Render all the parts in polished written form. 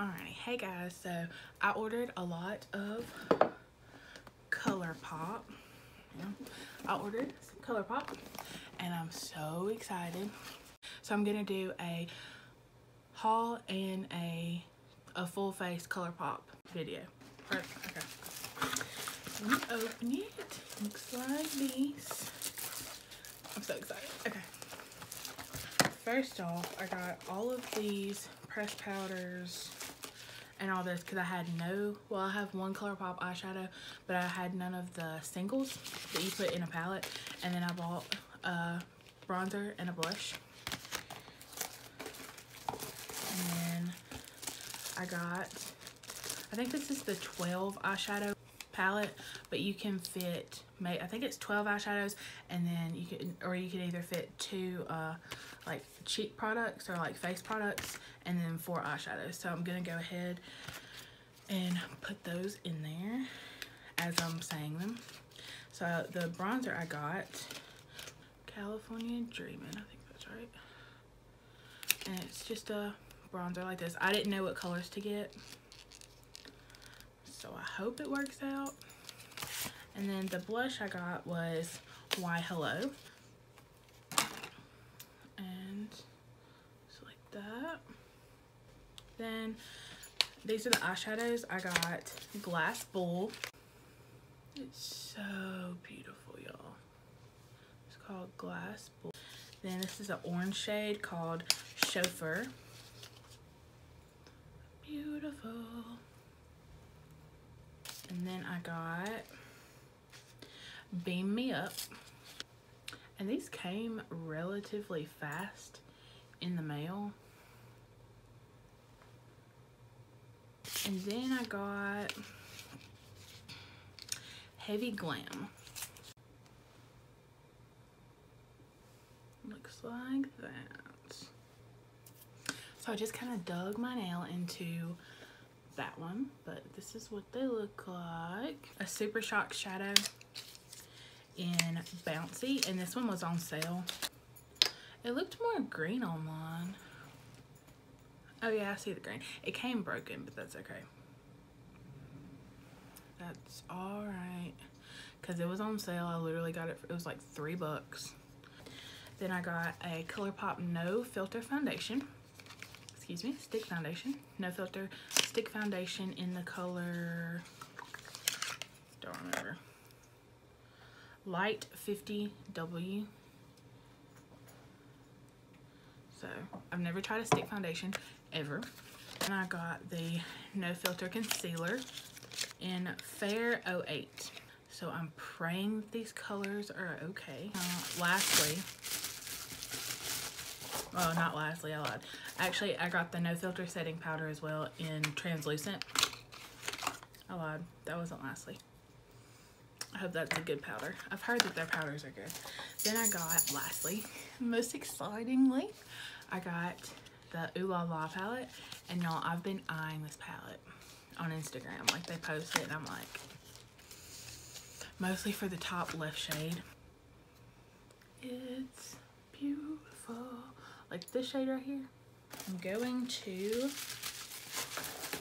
Alrighty, hey guys, so I ordered a lot of ColourPop. Yeah, I ordered some ColourPop and I'm so excited. So I'm gonna do a haul and a full face ColourPop video. Okay. Let me open it. Looks like this. I'm so excited. Okay. First off, I got all of these pressed powders and all this because I had I have one ColourPop eyeshadow, but I had none of the singles that you put in a palette. And then I bought a bronzer and a blush. And then I think this is the 12 eyeshadow palette, but you can fit, I think it's 12 eyeshadows, and then you can either fit 2 like cheek products or like face products, and then 4 eyeshadows. So I'm gonna go ahead and put those in there as I'm saying them. So the bronzer I got, California Dreamin', I think that's right, and it's just a bronzer like this. I didn't know what colors to get, so I hope it works out. And then the blush I got was Why Hello, and just like that. Then these are the eyeshadows. I got Glass Bull. It's so beautiful, y'all. It's called Glass Bull. Then this is an orange shade called Chauffeur. Beautiful. And then I got Beam Me Up. And these came relatively fast in the mail. And then I got Heavy Glam. Looks like that. So I just kind of dug my nail into that one, but this is what they look like. A Super Shock shadow in Bouncy, and this one was on sale. It looked more green online. Oh yeah, I see the green. It came broken, but that's okay. That's all right, because it was on sale. I literally got it, it was like $3. Then I got a ColourPop No Filter foundation. Excuse me, stick foundation. No filter stick foundation in the color, don't remember, Light 50W. So I've never tried a stick foundation ever. And I got the No Filter concealer in Fair 08. So I'm praying that these colors are okay. Lastly, oh, not lastly, I lied. Actually, I got the No Filter setting powder as well in translucent. I lied, that wasn't lastly. I hope that's a good powder. I've heard that their powders are good. Then I got, lastly, most excitingly, I got the Ooh La La palette. And y'all, I've been eyeing this palette on Instagram. Like, they post it and I'm like, mostly for the top left shade. It's beautiful. Like this shade right here. I'm going to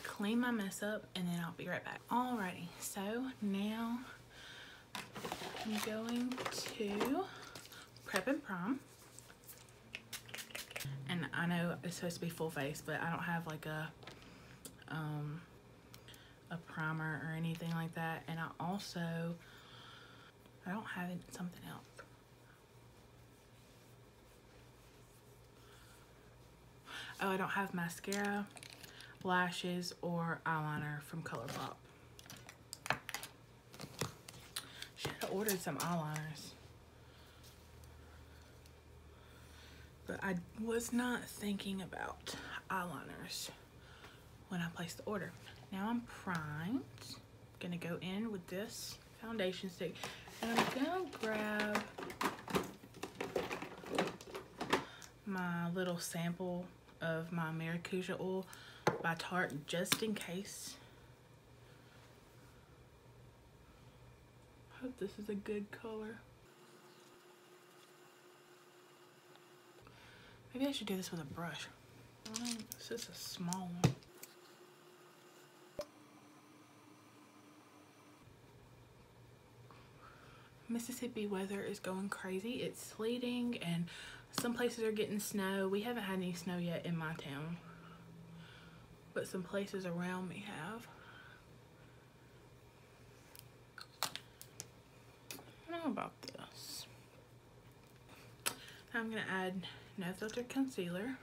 clean my mess up and then I'll be right back. Alrighty, so now I'm going to prep and prime. And I know it's supposed to be full face, but I don't have like a primer or anything like that. And I don't have something else. Oh, I don't have mascara, lashes, or eyeliner from ColourPop. Should have ordered some eyeliners. But I was not thinking about eyeliners when I placed the order. Now I'm primed. Gonna go in with this foundation stick. And I'm gonna grab my little sample of my Maracuja oil by Tarte just in case. Hope this is a good color. Maybe I should do this with a brush. This is a small one. Mississippi weather is going crazy. It's sleeting and some places are getting snow. We haven't had any snow yet in my town, but some places around me have. I don't know about this. Now I'm going to add No Filter Concealer.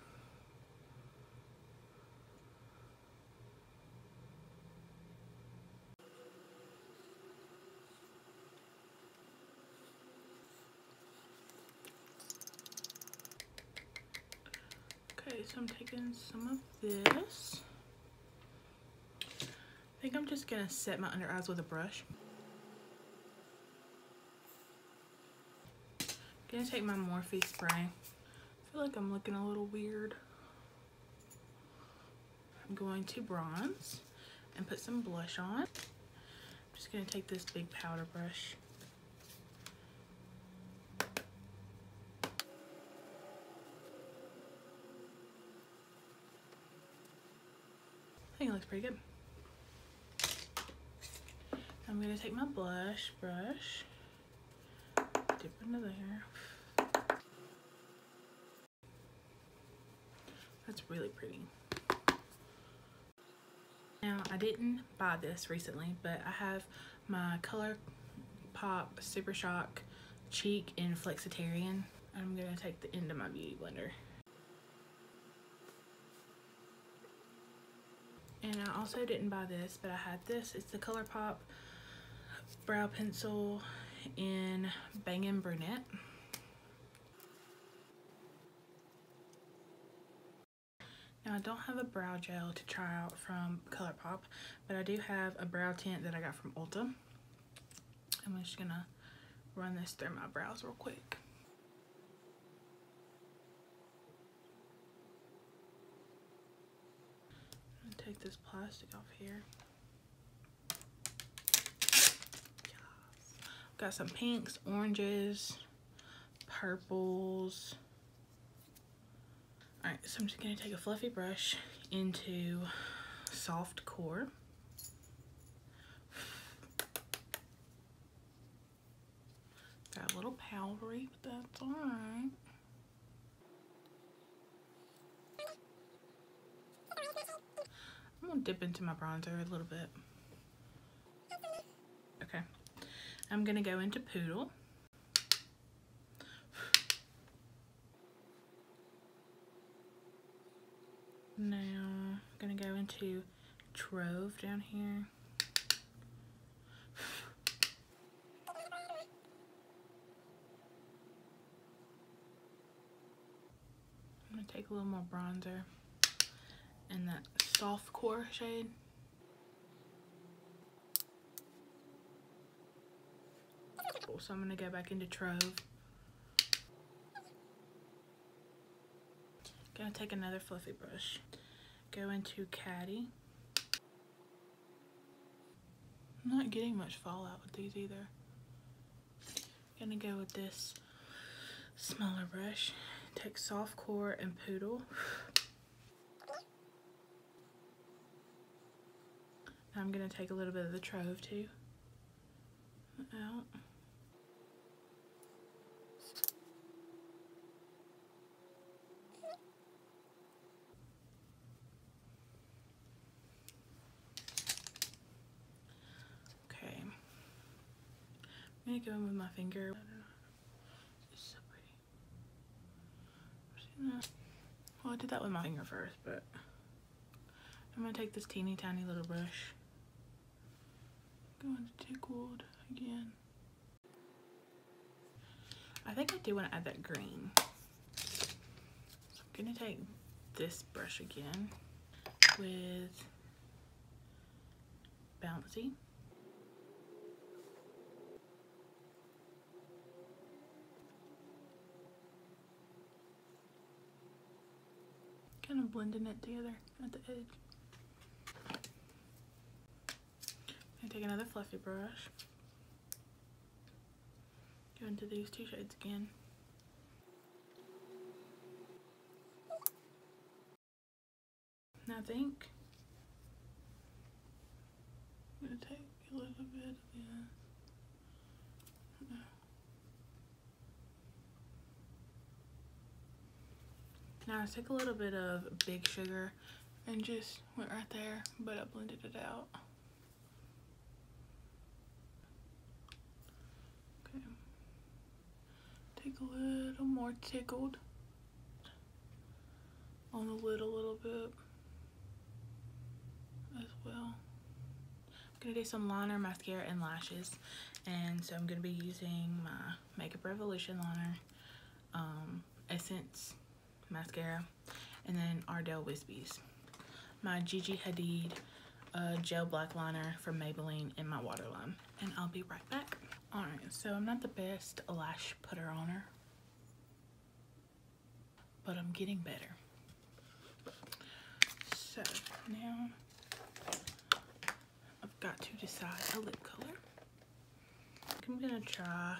Okay, so I'm taking some of this. I think I'm just going to set my under eyes with a brush. I'm going to take my Morphe spray. I feel like I'm looking a little weird. I'm going to bronze and put some blush on. I'm just going to take this big powder brush. I think it looks pretty good. I'm going to take my blush brush, dip into there. That's really pretty. Now, I didn't buy this recently, but I have my ColourPop Super Shock Cheek in Flexitarian. I'm going to take the end of my Beauty Blender. And I also didn't buy this, but I had this. It's the ColourPop Brow Pencil in Bangin' Brunette. Now, I don't have a brow gel to try out from ColourPop, but I do have a brow tint that I got from Ulta. I'm just gonna run this through my brows real quick. I'm gonna take this plastic off here. Got some pinks, oranges, purples. Alright, so I'm just going to take a fluffy brush into soft core. Got a little powdery, but that's alright. I'm going to dip into my bronzer a little bit. Okay. I'm going to go into Poodle. Now, I'm going to go into Trove down here. I'm going to take a little more bronzer in that soft core shade. So I'm going to go back into Trove. Gonna take another fluffy brush. Go into Caddy. I'm not getting much fallout with these either. Gonna go with this smaller brush. Take soft core and Poodle. Now I'm gonna take a little bit of the Trove too. Out. I'm gonna go in with my finger. It's so pretty. Well, I did that with my finger first, but I'm gonna take this teeny tiny little brush. Going to Tickled again. I think I do want to add that green. So I'm gonna take this brush again with Bouncy. Kind of blending it together at the edge. I'm gonna take another fluffy brush. Go into these two shades again. And I think I'm gonna take a little bit of Now I took a little bit of Big Sugar and just went right there, but I blended it out. Okay. Take a little more tickled on the lid a little bit as well. I'm gonna do some liner, mascara, and lashes. And so I'm gonna be using my Makeup Revolution liner, Essence mascara, and then Ardell Wispies. My Gigi Hadid gel black liner from Maybelline in my waterline. And I'll be right back. Alright, so I'm not the best lash putter oner, but I'm getting better. So now I've got to decide a lip color. I'm gonna try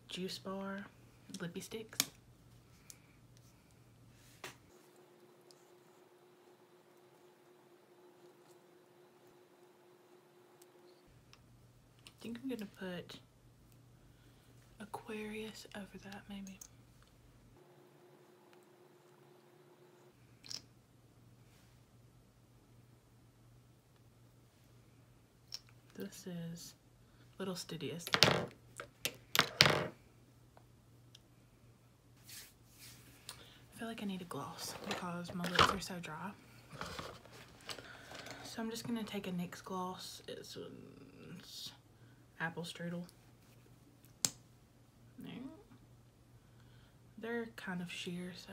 Juice Bar Lippy Sticks. I think I'm gonna put Aquarius over that maybe. This is Little Studious. I feel like I need a gloss because my lips are so dry. So I'm just gonna take a NYX gloss. It's Apple Strudel. There. They're kind of sheer, so.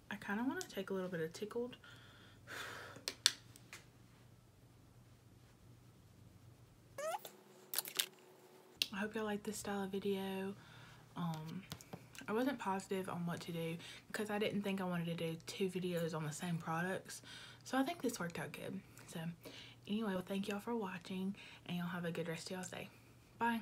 I kind of want to take a little bit of Tickled. I hope y'all like this style of video. I wasn't positive on what to do because I didn't think I wanted to do 2 videos on the same products. So I think this worked out good. So anyway, well, thank y'all for watching, and y'all have a good rest of y'all's day. Bye.